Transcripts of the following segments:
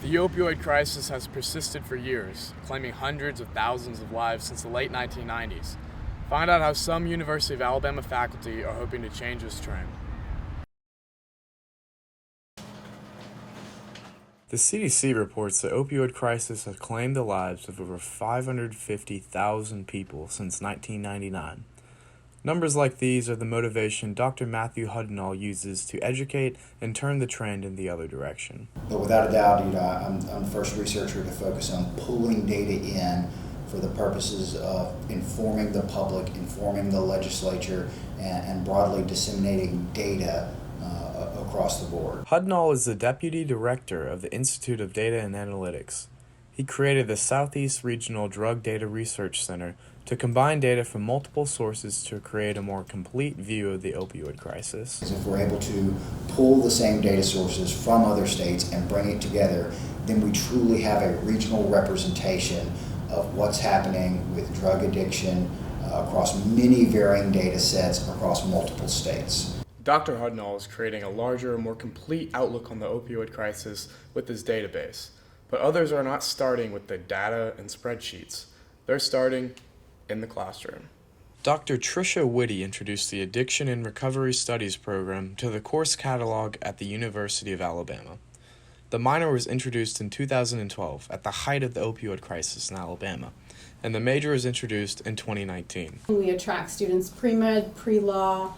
The opioid crisis has persisted for years, claiming hundreds of thousands of lives since the late 1990s. Find out how some University of Alabama faculty are hoping to change this trend. The CDC reports the opioid crisis has claimed the lives of over 550,000 people since 1999. Numbers like these are the motivation Dr. Matthew Hudnall uses to educate and turn the trend in the other direction. But without a doubt, I'm the first researcher to focus on pulling data in for the purposes of informing the public, informing the legislature, and broadly disseminating data across the board. Hudnall is the Deputy Director of the Institute of Data and Analytics. He created the Southeast Regional Drug Data Research Center to combine data from multiple sources to create a more complete view of the opioid crisis. If we're able to pull the same data sources from other states and bring it together, then we truly have a regional representation of what's happening with drug addiction across many varying data sets across multiple states. Dr. Hudnall is creating a larger, more complete outlook on the opioid crisis with his database. But others are not starting with the data and spreadsheets. They're starting in the classroom. Dr. Tricia Whitty introduced the Addiction and Recovery Studies program to the course catalog at the University of Alabama. The minor was introduced in 2012 at the height of the opioid crisis in Alabama, and the major was introduced in 2019. We attract students pre-med, pre-law.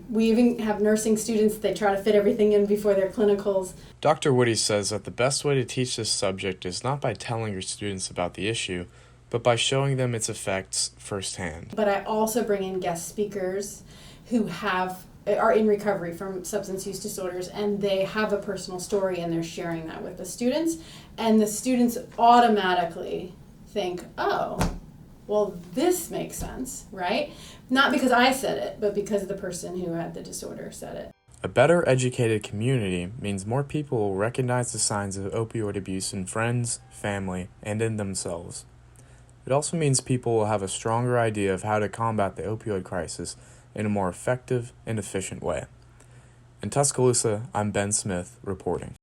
We even have nursing students. They try to fit everything in before their clinicals. Dr. Whitty says that the best way to teach this subject is not by telling your students about the issue, but by showing them its effects firsthand. But I also bring in guest speakers who are in recovery from substance use disorders, and they have a personal story, and they're sharing that with the students. And the students automatically think, oh, well, this makes sense, right? Not because I said it, but because the person who had the disorder said it. A better educated community means more people will recognize the signs of opioid abuse in friends, family, and in themselves. It also means people will have a stronger idea of how to combat the opioid crisis in a more effective and efficient way. In Tuscaloosa, I'm Ben Smith, reporting.